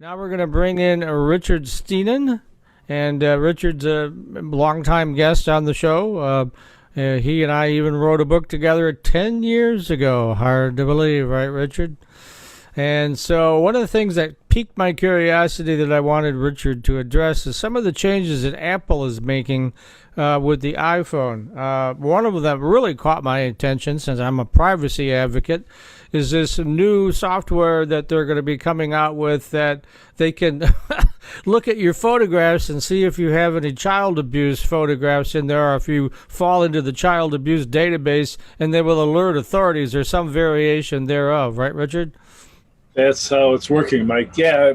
Now we're going to bring in Richard Steenan, and Richard's a longtime guest on the show. He and I even wrote a book together 10 years ago. Hard to believe, right, Richard? And so one of the things that piqued my curiosity that I wanted Richard to address is some of the changes that Apple is making with the iPhone. One of them really caught my attention, since I'm a privacy advocate, is this new software that they're going to be coming out with that they can look at your photographs and see if you have any child abuse photographs in there, or if you fall into the child abuse database, and they will alert authorities or some variation thereof. Right, Richard? That's how it's working, Mike. Yeah,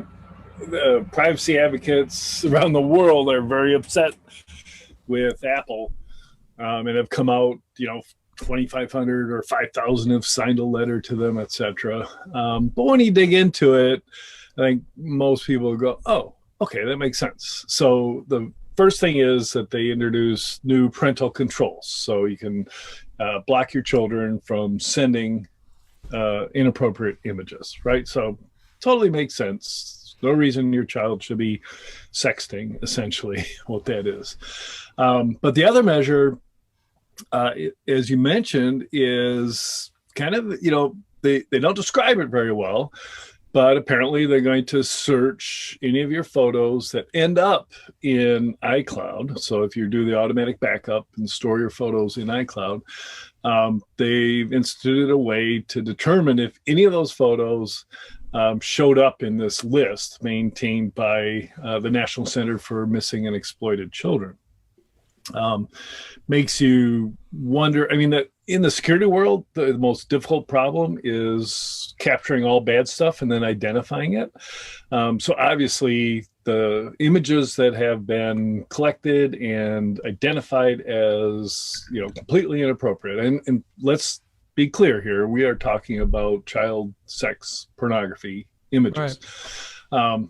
privacy advocates around the world are very upset with Apple, and have come out, 2,500 or 5,000 have signed a letter to them, etc. But when you dig into it, I think most people go, oh, okay, that makes sense. So the first thing is that they introduce new parental controls. So you can block your children from sending inappropriate images, right? So totally makes sense. No reason your child should be sexting, essentially, what that is. But the other measure, as you mentioned, is kind of, they don't describe it very well, but apparently they're going to search any of your photos that end up in iCloud. So if you do the automatic backup and store your photos in iCloud, they've instituted a way to determine if any of those photos showed up in this list maintained by the National Center for Missing and Exploited Children. Makes you wonder. I mean, that in the security world, the most difficult problem is capturing all bad stuff and then identifying it. So obviously, the images that have been collected and identified as completely inappropriate, and let's be clear here, we are talking about child sex pornography images. Right.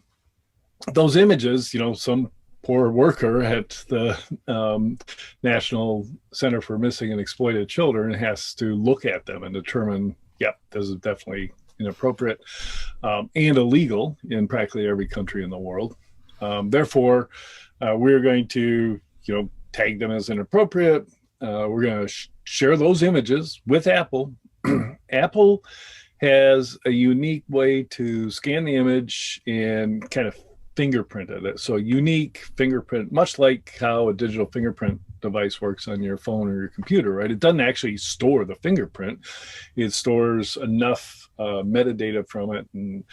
Those images, some poor worker at the National Center for Missing and Exploited Children has to look at them and determine, yep, this is definitely inappropriate and illegal in practically every country in the world. Therefore, we're going to, tag them as inappropriate. We're going to share those images with Apple. Apple has a unique way to scan the image and kind of fingerprinted it. So unique fingerprint, much like how a digital fingerprint device works on your phone or your computer, right? It doesn't actually store the fingerprint. It stores enough metadata from it and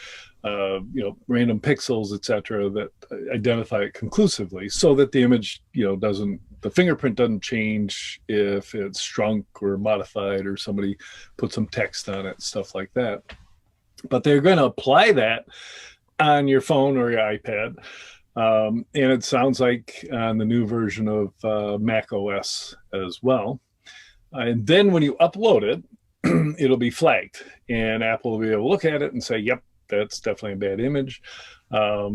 random pixels, etc., that identify it conclusively, so that the image, the fingerprint doesn't change if it's shrunk or modified or somebody put some text on it, stuff like that. But they're going to apply that on your phone or your iPad. And it sounds like on the new version of Mac OS as well. And then when you upload it, it'll be flagged, and Apple will be able to look at it and say, yep, that's definitely a bad image.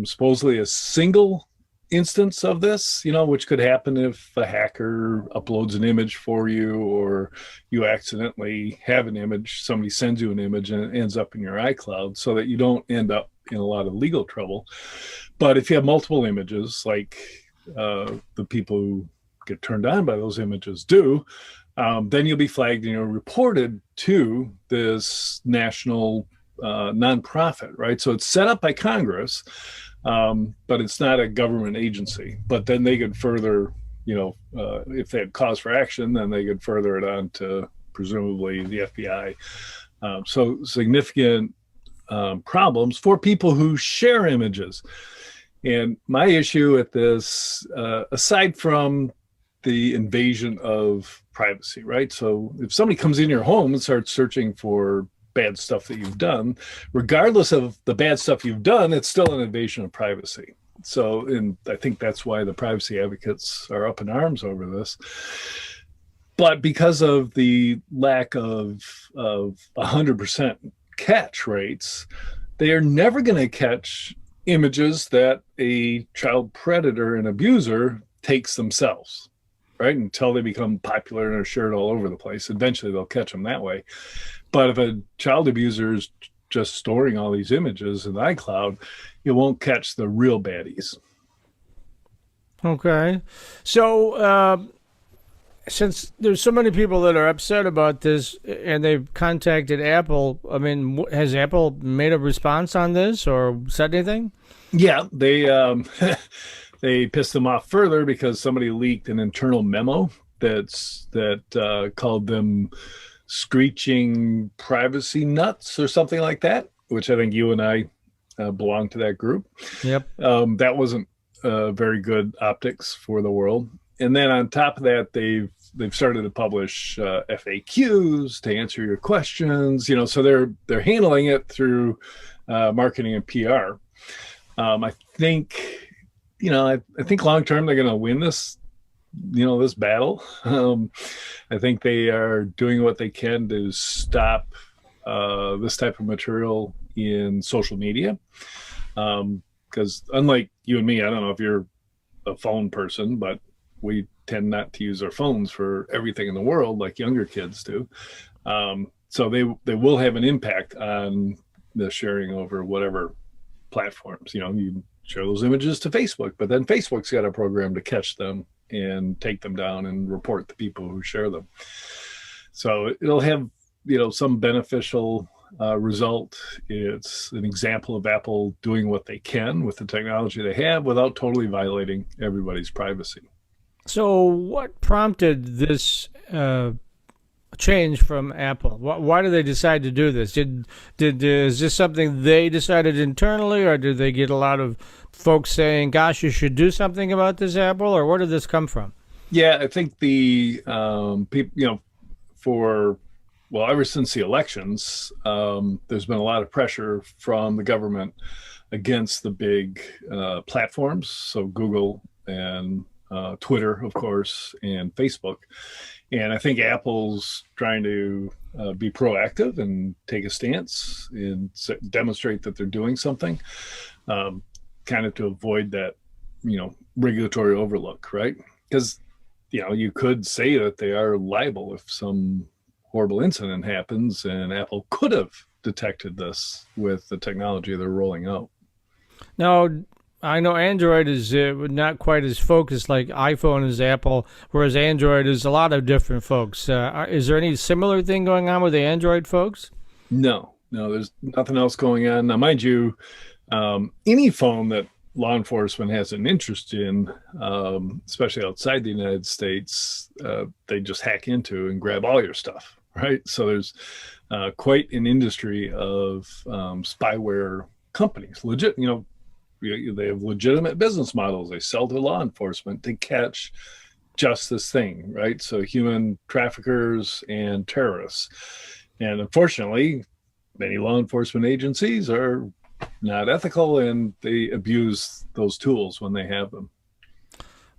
Supposedly a single instance of this, which could happen if a hacker uploads an image for you, or you accidentally have an image, somebody sends you an image and it ends up in your iCloud, so that you don't end up in a lot of legal trouble. But if you have multiple images, like the people who get turned on by those images do, then you'll be flagged and you're reported to this national nonprofit, right? So it's set up by Congress, but it's not a government agency. But then they could further, if they had cause for action, then they could further it on to presumably the FBI. So significant problems for people who share images. And my issue with this, aside from the invasion of privacy, right? So if somebody comes in your home and starts searching for bad stuff that you've done, regardless of the bad stuff you've done, it's still an invasion of privacy. So, and I think that's why the privacy advocates are up in arms over this. But because of the lack of 100% catch rates, they are never going to catch images that a child predator and abuser takes themselves, right? Until they become popular and are shared all over the place. Eventually they'll catch them that way. But if a child abuser is just storing all these images in iCloud, it won't catch the real baddies. Okay. So, since there's so many people that are upset about this and they've contacted Apple, I mean, has Apple made a response on this or said anything? Yeah, they they pissed them off further because somebody leaked an internal memo that called them screeching privacy nuts or something like that, which I think you and I belong to that group. Yep. That wasn't very good optics for the world. And then on top of that, they've started to publish FAQs to answer your questions. So they're handling it through marketing and PR. I think, I think long term they're going to win this, this battle. I think they are doing what they can to stop this type of material in social media. Because unlike you and me, I don't know if you're a phone person, but we tend not to use our phones for everything in the world like younger kids do. So they will have an impact on the sharing over whatever platforms. You share those images to Facebook, but then Facebook's got a program to catch them and take them down and report the people who share them. So it'll have, some beneficial result. It's an example of Apple doing what they can with the technology they have without totally violating everybody's privacy. So, what prompted this change from Apple? Why did they decide to do this? Is this something they decided internally, or did they get a lot of folks saying, "Gosh, you should do something about this, Apple"? Or where did this come from? Yeah, I think the people, ever since the elections, there's been a lot of pressure from the government against the big platforms, so Google and Twitter, of course, and Facebook. And I think Apple's trying to be proactive and take a stance and demonstrate that they're doing something, kind of to avoid that, regulatory overlook, right? Because, you could say that they are liable if some horrible incident happens, and Apple could have detected this with the technology they're rolling out. Now, I know Android is not quite as focused like iPhone is Apple, whereas Android is a lot of different folks. Is there any similar thing going on with the Android folks? No, there's nothing else going on. Now, mind you, any phone that law enforcement has an interest in, especially outside the United States, they just hack into and grab all your stuff, right? So there's quite an industry of spyware companies, legit, they have legitimate business models. They sell to law enforcement to catch just this thing, right? So human traffickers and terrorists. And unfortunately, many law enforcement agencies are not ethical and they abuse those tools when they have them.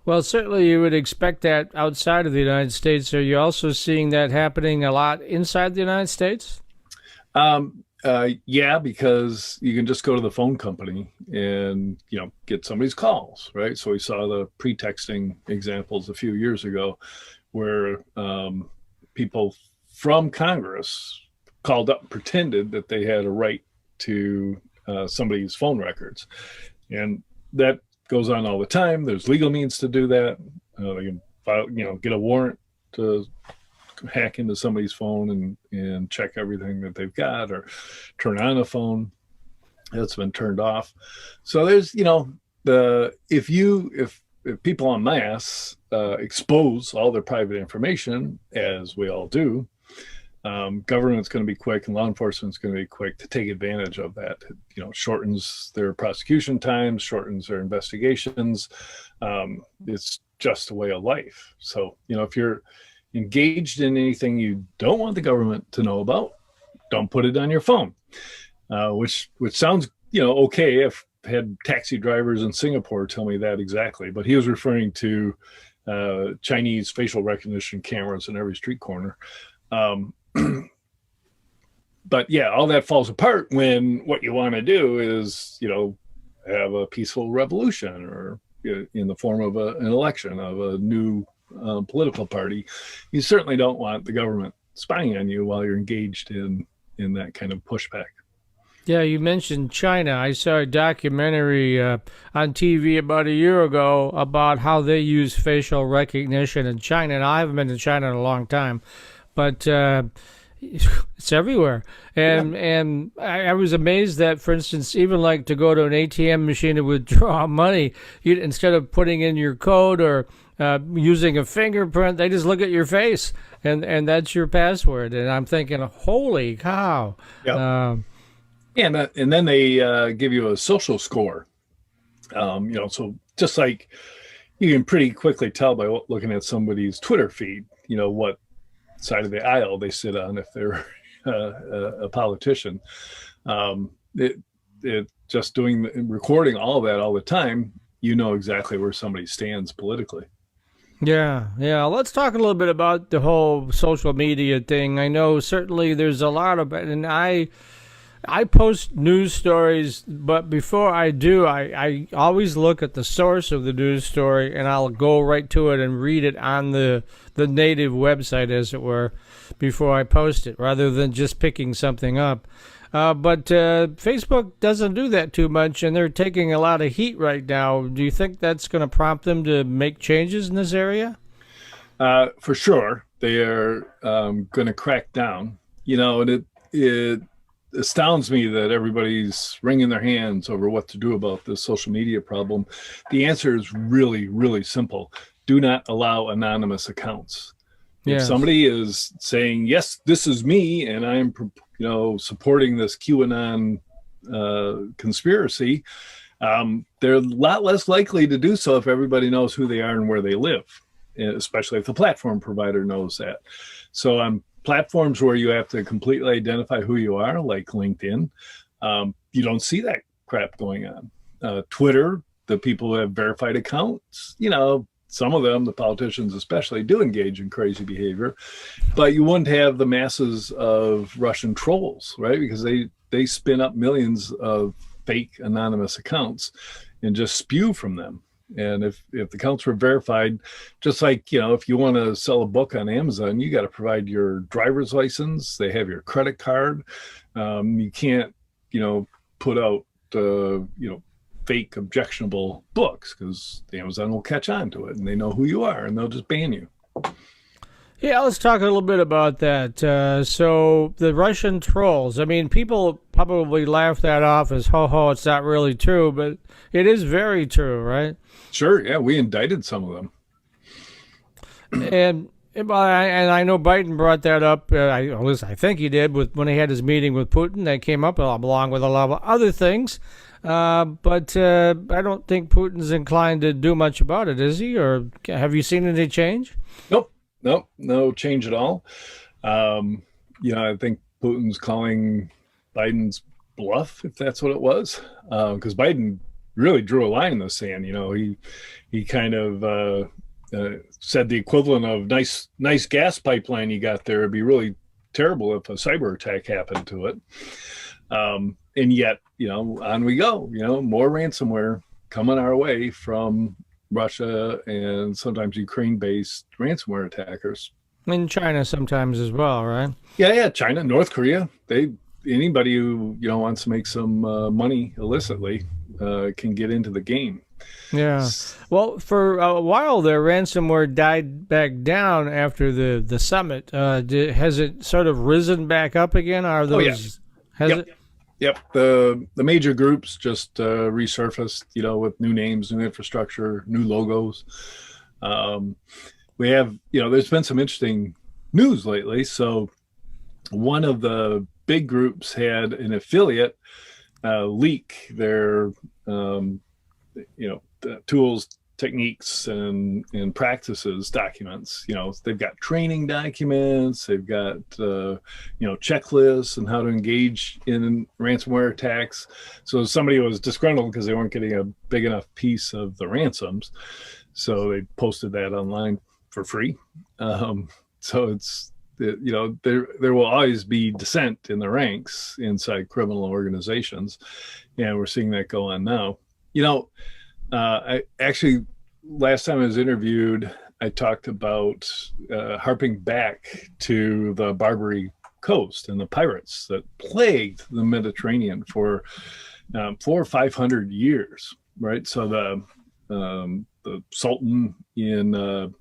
Well, certainly you would expect that outside of the United States. Are you also seeing that happening a lot inside the United States? Yeah, because you can just go to the phone company and, get somebody's calls, right? So we saw the pre-texting examples a few years ago where people from Congress called up and pretended that they had a right to somebody's phone records. And that goes on all the time. There's legal means to do that. They can file, get a warrant to hack into somebody's phone and check everything that they've got, or turn on a phone that's been turned off. So there's, if people en masse expose all their private information, as we all do, government's going to be quick and law enforcement's going to be quick to take advantage of that. Shortens their prosecution times, shortens their investigations. It's just a way of life. So, if you're engaged in anything you don't want the government to know about, don't put it on your phone. Which sounds, okay. I've had taxi drivers in Singapore tell me that exactly, but he was referring to Chinese facial recognition cameras in every street corner. But yeah, all that falls apart when what you want to do is, have a peaceful revolution, or in the form of an election of a new political party. You certainly don't want the government spying on you while you're engaged in that kind of pushback. Yeah, you mentioned China. I saw a documentary on TV about a year ago about how they use facial recognition in China. And I haven't been to China in a long time, but it's everywhere. Yeah. And I was amazed that, for instance, even like to go to an ATM machine to withdraw money, instead of putting in your code or using a fingerprint, they just look at your face, and that's your password. And I'm thinking, holy cow! Yep. Um, And then they give you a social score. So just like you can pretty quickly tell by looking at somebody's Twitter feed, what side of the aisle they sit on if they're a politician. It just recording all of that all the time, exactly where somebody stands politically. Yeah, yeah. Let's talk a little bit about the whole social media thing. I know certainly there's a lot of it, and I post news stories, but before I do, I always look at the source of the news story, and I'll go right to it and read it on the native website, as it were, before I post it, rather than just picking something up. But Facebook doesn't do that too much, and they're taking a lot of heat right now. Do you think that's going to prompt them to make changes in this area? For sure, they are going to crack down. And it astounds me that everybody's wringing their hands over what to do about this social media problem. The answer is really, really simple. Do not allow anonymous accounts. If Yes. somebody is saying, yes, this is me, and I'm, supporting this QAnon conspiracy, they're a lot less likely to do so if everybody knows who they are and where they live, especially if the platform provider knows that. So on platforms where you have to completely identify who you are, like LinkedIn, you don't see that crap going on. Twitter, the people who have verified accounts, some of them, the politicians especially, do engage in crazy behavior, but you wouldn't have the masses of Russian trolls, right? Because they spin up millions of fake anonymous accounts and just spew from them. And if the accounts were verified, just like, if you want to sell a book on Amazon, you got to provide your driver's license. They have your credit card. You can't, put out, fake objectionable books, because Amazon will catch on to it and they know who you are and they'll just ban you. Yeah, let's talk a little bit about that. So the Russian trolls. I mean, people probably laugh that off as ho, it's not really true, but it is very true, right? Sure. Yeah. We indicted some of them. And I know Biden brought that up. At least I think he did when he had his meeting with Putin. That came up along with a lot of other things. But I don't think Putin's inclined to do much about it, is he? Or have you seen any change? Nope, no change at all. I think Putin's calling Biden's bluff, if that's what it was, because Biden really drew a line in the sand. He kind of said the equivalent of nice gas pipeline you got there. It'd be really terrible if a cyber attack happened to it. And yet, on we go. More ransomware coming our way from Russia and sometimes Ukraine-based ransomware attackers. In China sometimes as well, right? Yeah, China, North Korea. Anybody who wants to make some money illicitly can get into the game. Yeah. Well, for a while there, ransomware died back down after the summit. Has it sort of risen back up again? Are those? Oh, yeah. Has Yep. it? Yep. The major groups just resurfaced, with new names, new infrastructure, new logos. We have, there's been some interesting news lately. So one of the big groups had an affiliate leak their, tools, techniques, and practices documents. They've got training documents, they've got checklists and how to engage in ransomware attacks. So somebody was disgruntled because they weren't getting a big enough piece of the ransoms, so they posted that online for free. So it's there will always be dissent in the ranks inside criminal organizations, and we're seeing that go on now. I actually, last time I was interviewed, I talked about harping back to the Barbary coast and the pirates that plagued the Mediterranean for 400 or 500 years, right? So the Sultan in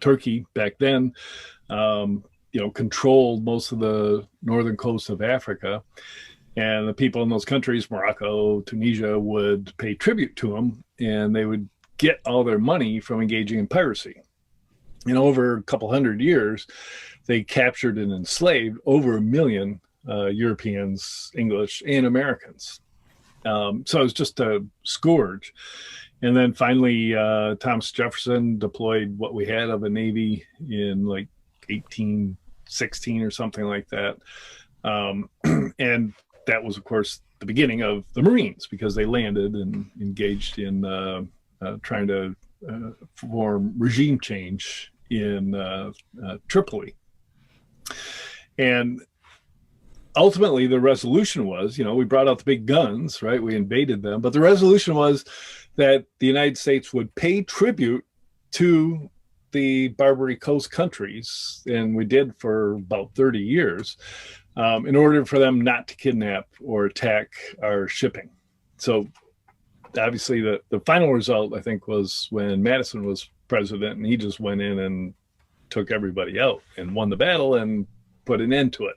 Turkey back then, controlled most of the northern coast of Africa. And the people in those countries, Morocco, Tunisia, would pay tribute to them, and they would get all their money from engaging in piracy. And over a couple hundred years, they captured and enslaved over 1 million Europeans, English, and Americans. So it was just a scourge. And then finally, Thomas Jefferson deployed what we had of a navy in like 1816 or something like that. And that was, of course, the beginning of the Marines, because they landed and engaged in trying to form regime change in Tripoli. And ultimately, the resolution was, we brought out the big guns, right? We invaded them. But the resolution was that the United States would pay tribute to the Barbary Coast countries, and we did for about 30 years, in order for them not to kidnap or attack our shipping. So obviously the final result, I think, was when Madison was president, and he just went in and took everybody out and won the battle and put an end to it.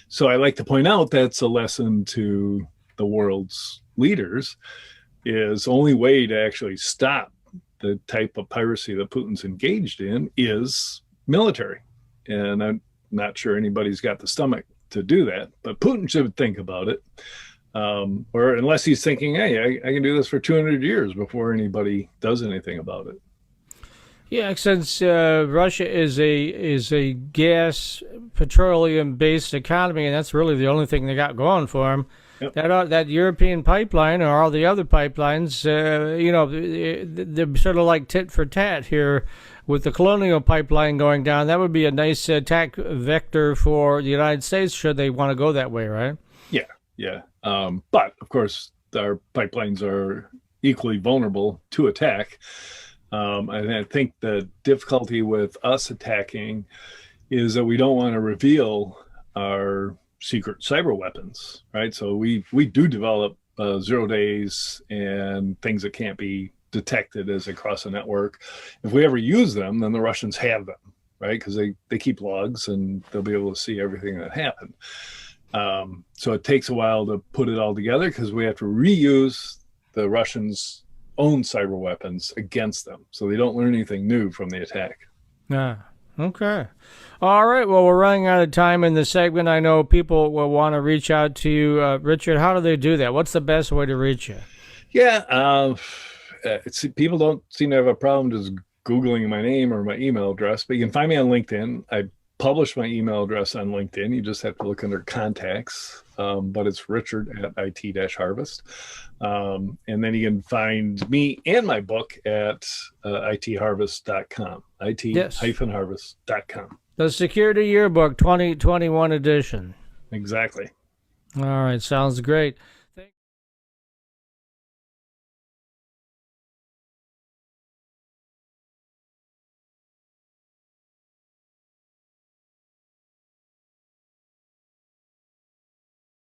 So I like to point out that's a lesson to the world's leaders, is the only way to actually stop the type of piracy that Putin's engaged in is military. And I'm not sure anybody's got the stomach to do that, but Putin should think about it. Or unless he's thinking, hey, I can do this for 200 years before anybody does anything about it. Yeah, since Russia is a gas, petroleum-based economy, and that's really the only thing they got going for them. Yep. That European pipeline or all the other pipelines, they're sort of like tit for tat here with the Colonial Pipeline going down. That would be a nice attack vector for the United States should they want to go that way, right? Yeah. But, of course, our pipelines are equally vulnerable to attack. And I think the difficulty with us attacking is that we don't want to reveal our secret cyber weapons, right? So we do develop 0 days and things that can't be detected as they cross a network. If we ever use them, then the Russians have them, right? Because they keep logs and they'll be able to see everything that happened. So it takes a while to put it all together because we have to reuse the Russians' own cyber weapons against them, so they don't learn anything new from the attack. Yeah. Okay. All right. Well, we're running out of time in the segment. I know people will want to reach out to you. Richard, how do they do that? What's the best way to reach you? Yeah. People don't seem to have a problem just Googling my name or my email address, but you can find me on LinkedIn. I publish my email address on LinkedIn. You just have to look under contacts, but it's Richard at IT-Harvest. And then you can find me and my book at itharvest.com, it-harvest.com. The Security Yearbook 2021 edition. Exactly. All right. Sounds great.